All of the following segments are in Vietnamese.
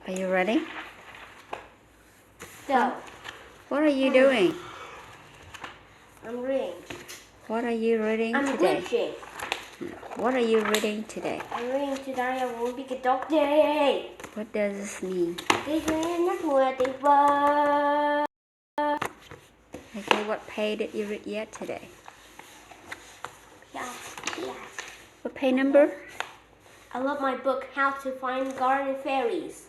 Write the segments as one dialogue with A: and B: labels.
A: Are you ready?
B: No.
A: What are you doing?
B: I'm reading.
A: What are you reading
B: I'm
A: today?
B: glitching.
A: What are you reading today?
B: I'm reading today a Wimpy Kid dog day.
A: What does this mean?
B: This is nhát tuyệt vời.
A: Okay, what page did you read yet today?
B: Yeah.
A: What page number?
B: I love my book, How to Find Garden Fairies.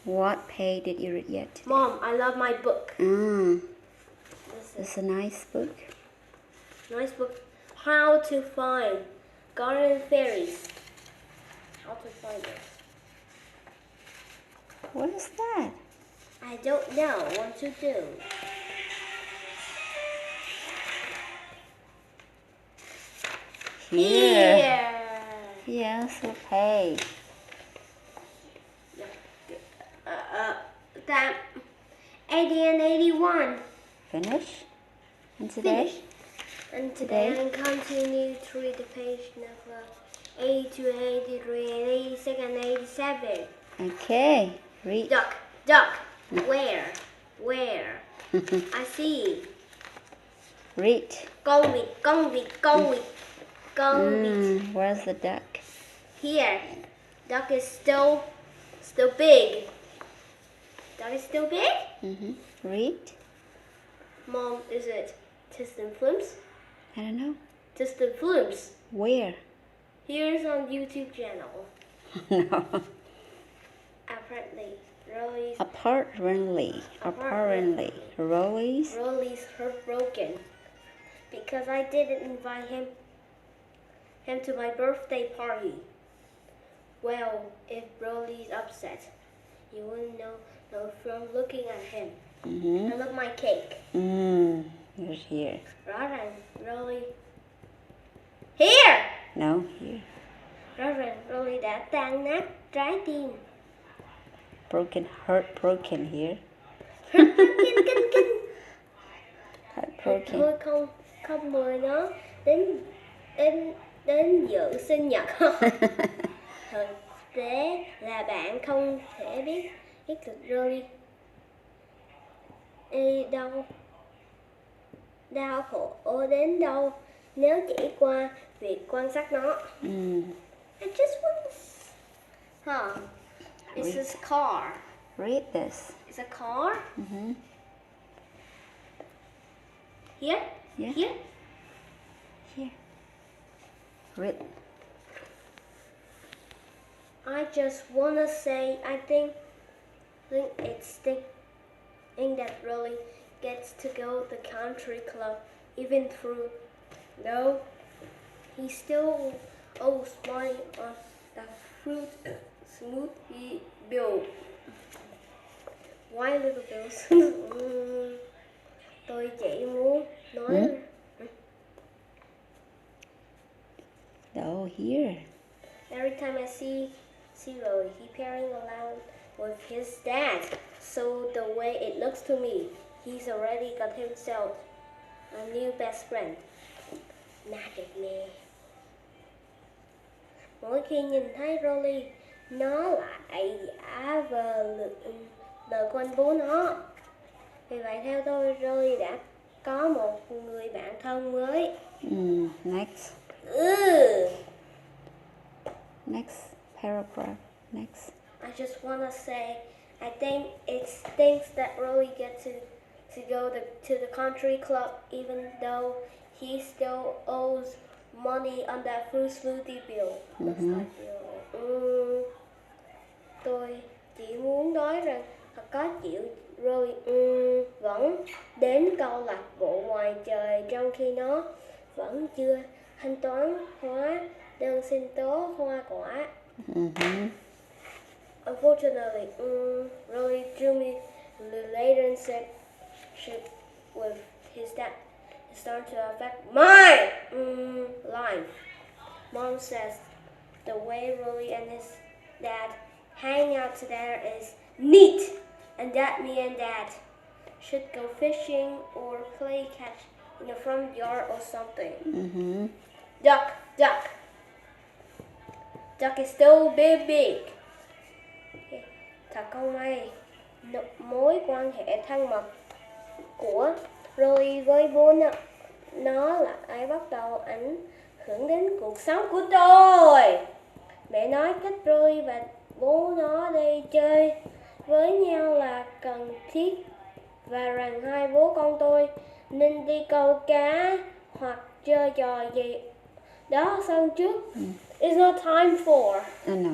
A: What page did you read yet today?
B: Mom, I love my book.
A: It's a nice book.
B: Nice book. How to Find Garden Fairies. How to find it.
A: What is that?
B: I don't know what to do.
A: Here. Yes, what page?
B: That 80 and 81.
A: Finish? And today?
B: Finish. And today I continue to read the page number 82, 83, and 86, and 87.
A: Okay, read.
B: Duck. Where? I see.
A: Read.
B: Con vịt.
A: Where's the duck?
B: Here. Duck is still big. Duck is still big?
A: Read.
B: Mom, is it Tistan Flimps?
A: I don't know.
B: Tistan Flimps.
A: Where?
B: Here's on YouTube channel.
A: No.
B: Apparently.
A: Apparently. Rollies?
B: Rolly's heartbroken because I didn't invite him to my birthday party. Well, if Rolly's upset, you wouldn't know from looking at him. I love my cake.
A: Here's here.
B: Rõ ràng Rolly. Here!
A: No, here.
B: Rõ ràng Rolly đã tan nát trái tim.
A: Heartbroken here.
B: Kinh.
A: Heartbroken.
B: Thôi không mời nó đến dự sinh nhật không? Thực tế là bạn không thể biết được Rolly đau khổ đến đâu nếu chỉ qua việc quan sát nó. I just want to... It's this car.
A: Read this.
B: It's a car? Here?
A: Yeah.
B: Here?
A: Here. Read.
B: I just wanna say I think it's thing that really gets to go to the country club even though he still owes money on the fruit smoothie bill. Why little bills? Tôi chỉ muốn nói.
A: Oh, here.
B: Every time I see Roy, he pairing around with his dad. So the way it looks to me, he's already got himself a new best friend. Magic me. Mỗi khi nhìn thấy Rolly, nó lại giả vờ lời của anh bố nó. Vì vậy theo tôi, Rolly đã có một người bạn thân mới.
A: Next. Next paragraph. Next.
B: I just want to say, I think it's things that Rolly gets to go to the country club even though he still owes money on that fruit smoothie bill. Tôi chỉ muốn nói rằng thật có chịu rồi vẫn đến câu lạc bộ ngoài trời trong khi nó vẫn chưa thanh toán hóa đơn xin tố hoa quả. Unfortunately, Rolly drew me later and said shit with his dad is starting to affect my life. Mom says the way Rolly and his dad hang out together is neat, and that me and dad should go fishing or play catch in the front yard or something. Duck. Duck is still big. thật không may, mối quan hệ thân mật của Roy với bố nó lại bắt đầu ảnh hưởng đến cuộc sống của tôi. Mẹ nói cách Roy và bố nó đi chơi với nhau là cần thiết và rằng hai bố con tôi nên đi câu cá hoặc chơi trò gì đó sân trước. It's not time for.
A: No.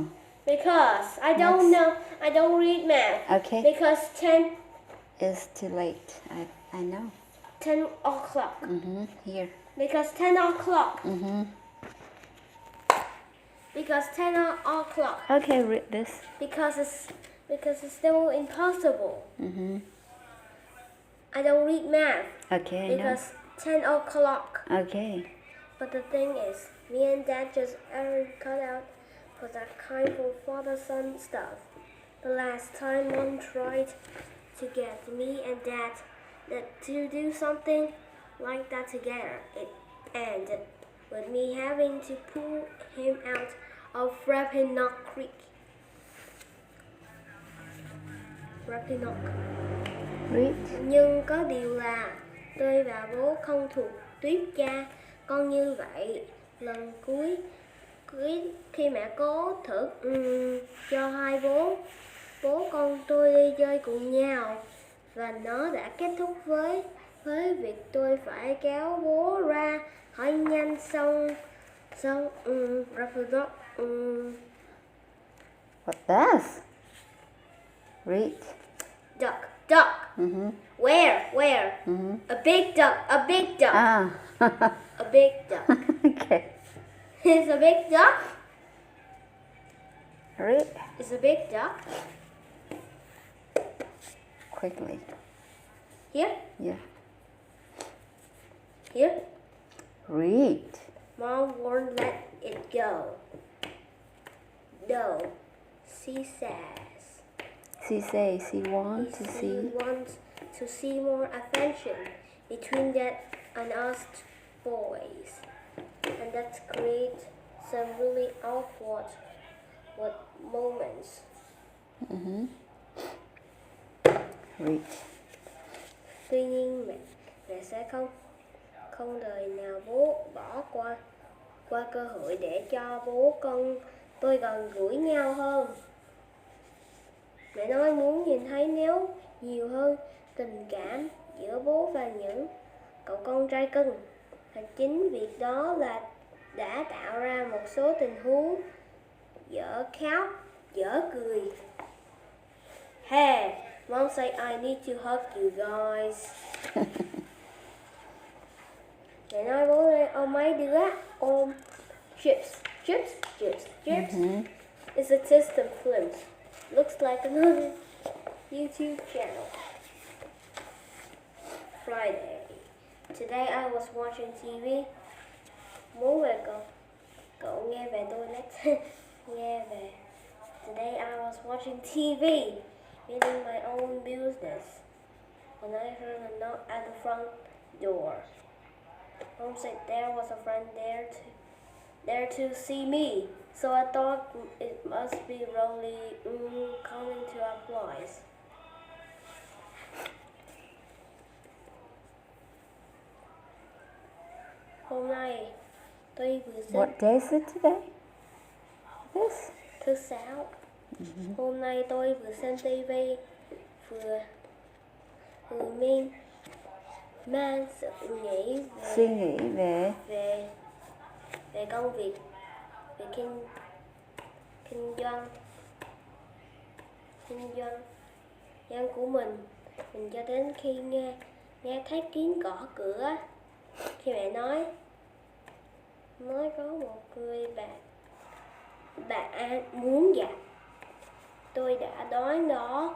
B: Because I don't know. I don't read math.
A: Okay.
B: Because 10
A: It's too late. I know.
B: 10 o'clock.
A: Here.
B: Because 10 o'clock. Because 10 o'clock.
A: Okay, read this.
B: Because it's still impossible. I don't read math.
A: Okay, I know.
B: Because 10 o'clock.
A: Okay.
B: But the thing is, me and Dad just aren't cut out for that kind of father-son stuff. The last time Mom tried to get me and Dad to do something like that together, it ended with me having to pull him out of Rapinock Creek. Rapinock.
A: Read.
B: Nhưng có điều là tôi và bố không thuộc tuyết cha con như vậy. Lần cuối khi mẹ cố thử cho hai bố con tôi đi chơi cùng nhau, và nó đã kết thúc với việc tôi phải kéo bố ra khỏi nhanh xong
A: What does? Read.
B: duck. Where? A big duck.
A: Ah.
B: A big duck.
A: Okay.
B: It's a big duck.
A: Read.
B: It's a big duck.
A: Quickly.
B: Here.
A: Yeah.
B: Here.
A: Read.
B: Mom won't let it go. No, she says.
A: She says she wants to
B: She
A: see.
B: wants to see more affection between Dad and us boys, and that creates some really awkward moments.
A: Read.
B: Tuy nhiên mẹ sẽ không đời nào bỏ qua cơ hội để cho bố con tôi gần gũi nhau hơn. Mẹ nói muốn nhìn thấy nhiều hơn tình cảm giữa bố và những cậu con trai cưng. Và chính việc đó là đã tạo ra một số tình huống dở khóc, dở cười. Hey, Mom say I need to hug you guys. Mẹ nói bố ôm mấy đứa, ôm chips. It's a system film. Looks like another YouTube channel. Friday. Today I was watching TV. Muốn về cậu nghe về tôi next. Nghe về. Today I was watching TV, minding my own business, when I heard a knock at the front door. Mom said there was a friend there to see me, so I thought it must be Rolly coming to our place. Hôm nay tôi vừa xem.
A: What day is it today? This?
B: Thứ Sáu. Hôm nay tôi vừa xem TV, vừa mang sự
A: Suy nghĩ về
B: công việc, về kinh doanh của mình cho đến khi nghe thấy tiếng gõ cửa. Khi mẹ nói có một người bạn muốn gặp, tôi đã đoán đó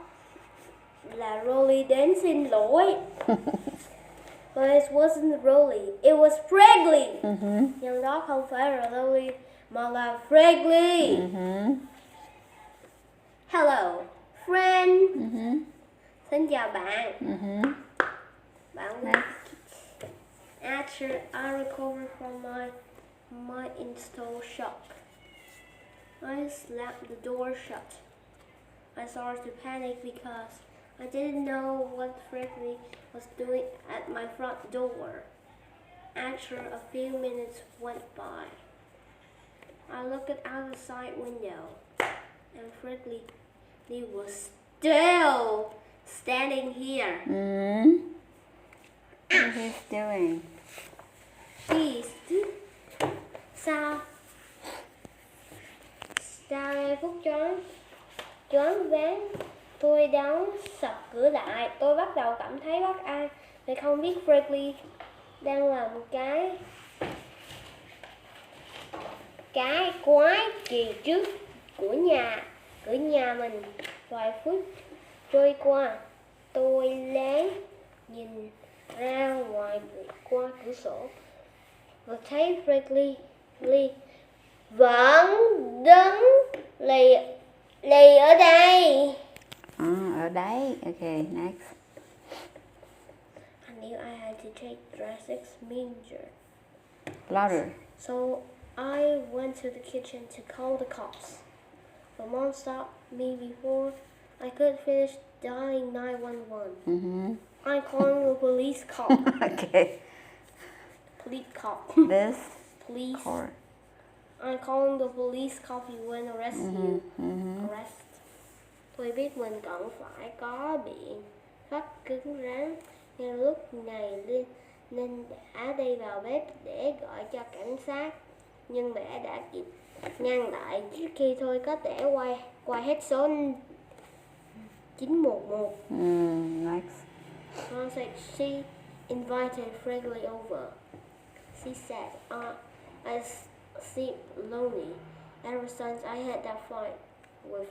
B: là Rolly đến xin lỗi. But it wasn't Rolly, it was Fregley. Nhưng đó không phải là Rolly mà là Fregley. Hello, friend. Xin chào bạn. Bạn after I recovered from my install shock, I slapped the door shut. I started to panic because I didn't know what Freddie was doing at my front door. After a few minutes went by, I looked out the side window, and Freddie was still standing here.
A: What he's doing?
B: Sao em Phúc choáng váng, tôi đóng sập cửa lại. Tôi bắt đầu cảm thấy bất an vì không biết Freddie đang làm cái quái gì trước cửa nhà mình. Vài phút trôi qua, tôi lén nhìn ra ngoài qua cửa sổ và thấy Freddie vẫn đứng lì ở đây.
A: Ở đấy. Okay, next.
B: I knew I had to take drastic measures.
A: Louder.
B: So I went to the kitchen to call the cops. But Mom stopped me before I could finish dialing 911. I'm calling the police cop.
A: Okay.
B: Police cop.
A: This.
B: Police.
A: Or.
B: I'm calling the police cop who went arrest you. Arrest. Tôi biết mình cần phải có biện pháp cứng rắn, nhưng lúc này nên đã đi vào bếp để gọi cho cảnh sát, nhưng mẹ đã kịp ngăn lại trước khi tôi có thể quay hết số 911.
A: Next.
B: Mom said she invited Freddie over. She said, I seemed lonely ever since I had that fight with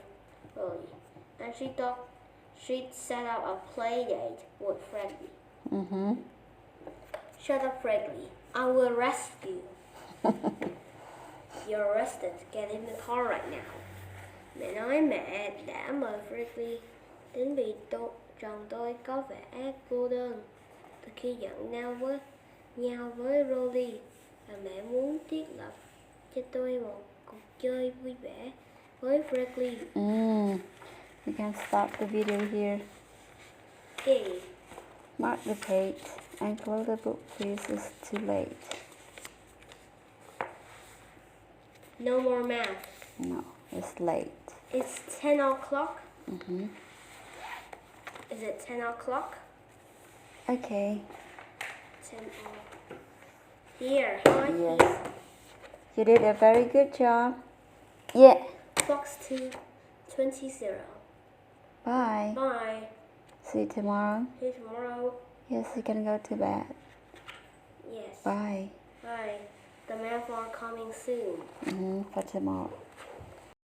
B: Freddie, and she thought she'd set up a play date with Freddie. Shut up, Freddie. I will arrest you. You're arrested. Get in the car right now. Mẹ nói mẹ đã mời Freddie đến vì chồng tôi có vẻ cô đơn từ khi giận nhau với Rolly, và mẹ muốn thiết lập cho tôi một cuộc chơi vui vẻ với Freddie.
A: You can stop the video here.
B: Okay.
A: Mark the page and close the book, please. It's too late.
B: No more math.
A: No, it's late.
B: It's 10 o'clock. Is it 10 o'clock?
A: Okay.
B: 10 o'clock. Here. Hi.
A: Yes. You did a very good job. Yeah.
B: Clock's 2:20.
A: Bye.
B: Bye.
A: See you tomorrow.
B: See you tomorrow.
A: Yes, you can go to bed.
B: Yes.
A: Bye.
B: Bye. The math are coming soon.
A: For tomorrow.